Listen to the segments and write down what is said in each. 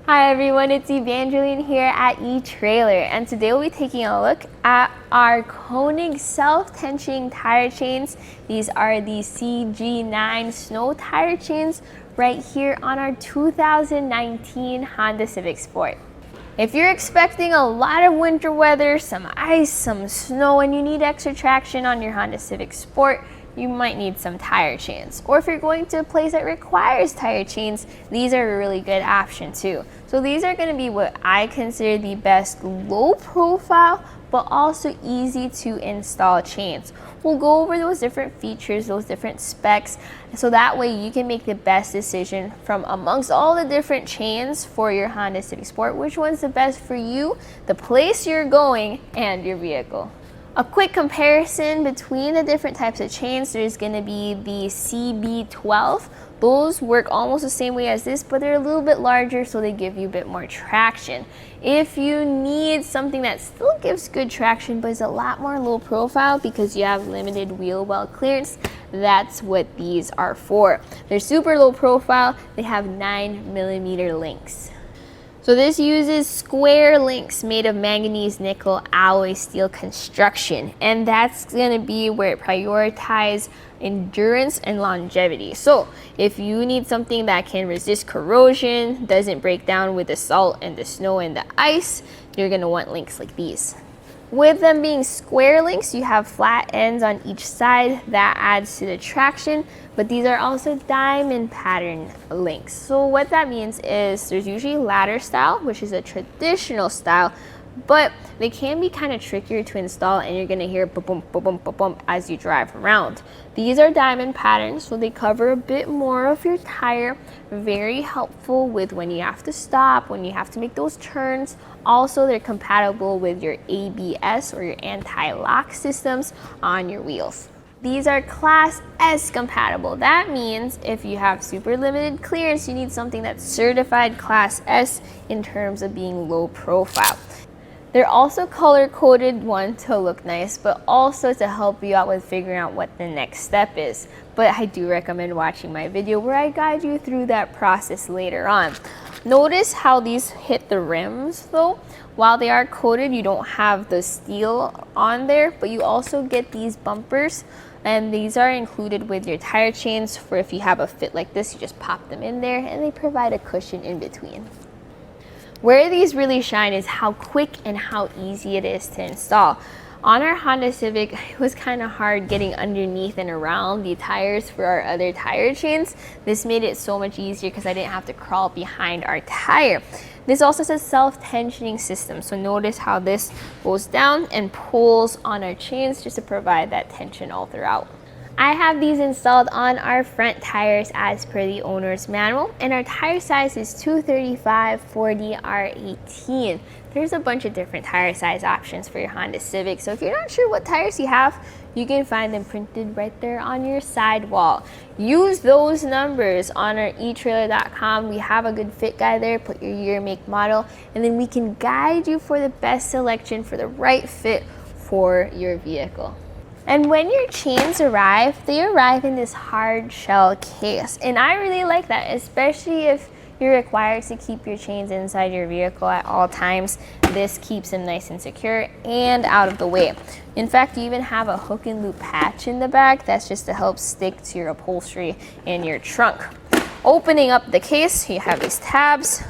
Hi everyone, it's Evangeline here at etrailer, and today we'll be taking a look at our Konig self-tensioning tire chains. These are the CG9 snow tire chains right here on our 2019 Honda Civic Sport. If you're expecting a lot of winter weather, some ice, some snow, and you need extra traction on your Honda Civic Sport, you might need some tire chains. Or if you're going to a place that requires tire chains, these are a really good option too. So these are going to be what I consider the best low profile but also easy to install chains. We'll go over those different features, those different specs, so that way you can make the best decision from amongst all the different chains for your Honda Civic Sport, which one's the best for you, the place you're going, and your vehicle. A quick comparison between the different types of chains, there's going to be the CB-12. Those work almost the same way as this, but they're a little bit larger, so they give you a bit more traction. If you need something that still gives good traction, but is a lot more low profile because you have limited wheel well clearance, that's what these are for. They're super low profile. They have 9mm links. So this uses square links made of manganese nickel alloy steel construction, and that's going to be where it prioritizes endurance and longevity. So if you need something that can resist corrosion, doesn't break down with the salt and the snow and the ice, you're going to want links like these. With them being square links, you have flat ends on each side. That adds to the traction, but these are also diamond pattern links. So what that means is there's usually ladder style, which is a traditional style, but they can be kind of trickier to install, and you're gonna hear boom, boom, boom, boom, boom as you drive around. These are diamond patterns, so they cover a bit more of your tire. Very helpful with when you have to stop, when you have to make those turns. Also, they're compatible with your ABS or your anti-lock systems on your wheels. These are Class S compatible. That means if you have super limited clearance, you need something that's certified Class S in terms of being low profile. They're also color-coded, one, to look nice, but also to help you out with figuring out what the next step is. But I do recommend watching my video where I guide you through that process later on. Notice how these hit the rims though. While they are coated, you don't have the steel on there, but you also get these bumpers, and these are included with your tire chains for if you have a fit like this, you just pop them in there and they provide a cushion in between. Where these really shine is how quick and how easy it is to install. On our Honda Civic, it was kind of hard getting underneath and around the tires for our other tire chains. This made it so much easier because I didn't have to crawl behind our tire. This also is a self-tensioning system, so notice how this goes down and pulls on our chains just to provide that tension all throughout. I have these installed on our front tires as per the owner's manual, and our tire size is 235/40R18. There's a bunch of different tire size options for your Honda Civic, so if you're not sure what tires you have, you can find them printed right there on your sidewall. Use those numbers on our etrailer.com. We have a good fit guide there. Put your year, make, model, and then we can guide you for the best selection for the right fit for your vehicle. And when your chains arrive, they arrive in this hard shell case. And I really like that, especially if you're required to keep your chains inside your vehicle at all times. This keeps them nice and secure and out of the way. In fact, you even have a hook and loop patch in the back. That's just to help stick to your upholstery in your trunk. Opening up the case, you have these tabs.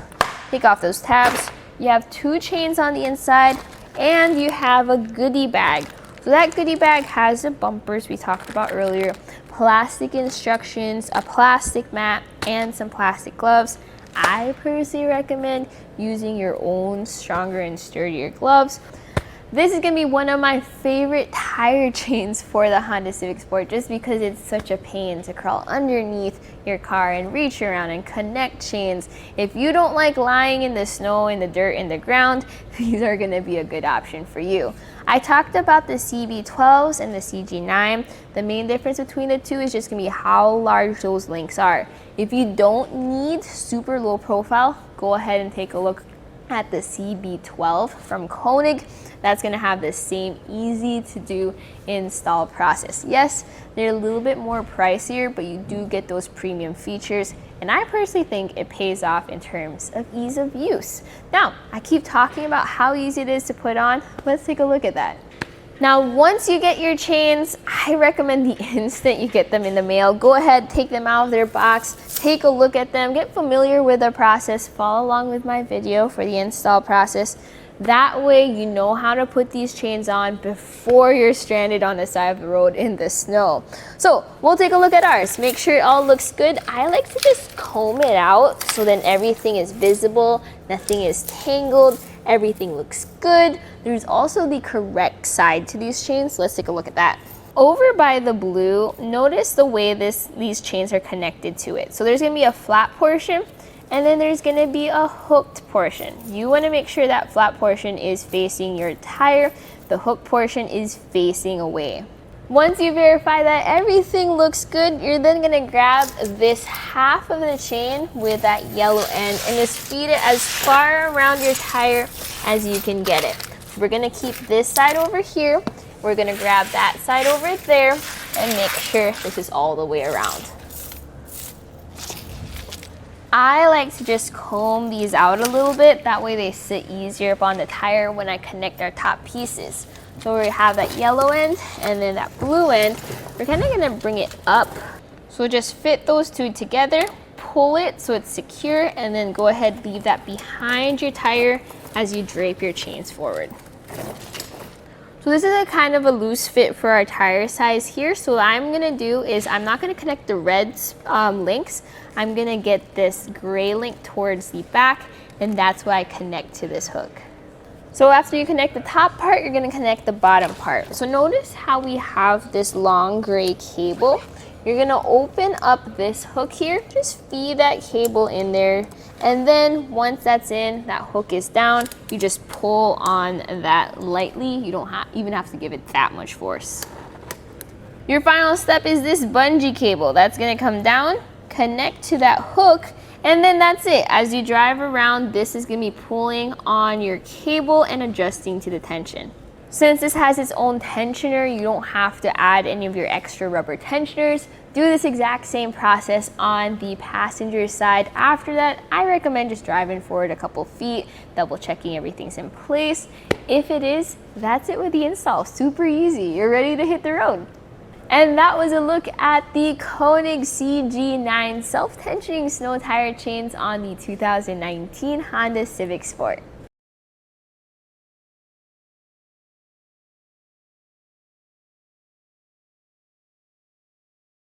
Take off those tabs. You have 2 chains on the inside, and you have a goodie bag. So that goodie bag has the bumpers we talked about earlier, plastic instructions, a plastic mat, and some plastic gloves. I personally recommend using your own stronger and sturdier gloves. This is going to be one of my favorite tire chains for the Honda Civic Sport just because it's such a pain to crawl underneath your car and reach around and connect chains. If you don't like lying in the snow, in the dirt, in the ground, these are going to be a good option for you. I talked about the CB-12s and the CG9. The main difference between the two is just going to be how large those links are. If you don't need super low profile, go ahead and take a look at the CB-12 from Konig. That's going to have the same easy to do install process. Yes, they're a little bit more pricier, but you do get those premium features And I personally think it pays off in terms of ease of use. Now, I keep talking about how easy it is to put on. Let's take a look at that. Now, once you get your chains, I recommend the instant you get them in the mail, go ahead, take them out of their box, take a look at them, get familiar with the process, follow along with my video for the install process. That way you know how to put these chains on before you're stranded on the side of the road in the snow. So we'll take a look at ours, make sure it all looks good. I like to just comb it out so then everything is visible, nothing is tangled, everything looks good. There's also the correct side to these chains. Let's take a look at that. Over by the blue, notice the way these chains are connected to it. So there's gonna be a flat portion, and then there's gonna be a hooked portion. You wanna make sure that flat portion is facing your tire, the hook portion is facing away. Once you verify that everything looks good, you're then gonna grab this half of the chain with that yellow end and just feed it as far around your tire as you can get it. We're gonna keep this side over here, we're gonna grab that side over there and make sure this is all the way around. I like to just comb these out a little bit, that way they sit easier up on the tire when I connect our top pieces. So we have that yellow end and then that blue end. We're kind of gonna bring it up. So just fit those two together, pull it so it's secure, and then go ahead, leave that behind your tire as you drape your chains forward. So this is a kind of a loose fit for our tire size here. So what I'm gonna do is I'm not gonna connect the red links. I'm gonna get this gray link towards the back, and that's why I connect to this hook. So after you connect the top part, you're gonna connect the bottom part. So notice how we have this long gray cable. You're gonna open up this hook here, just feed that cable in there. And then once that's in, that hook is down, you just pull on that lightly. You don't even have to give it that much force. Your final step is this bungee cable. That's gonna come down, connect to that hook, and then that's it. As you drive around, this is gonna be pulling on your cable and adjusting to the tension. Since this has its own tensioner, you don't have to add any of your extra rubber tensioners. Do this exact same process on the passenger side. After that, I recommend just driving forward a couple feet, double checking everything's in place. If it is, that's it with the install. Super easy, you're ready to hit the road. And that was a look at the Konig CG9 self-tensioning snow tire chains on the 2019 Honda Civic Sport.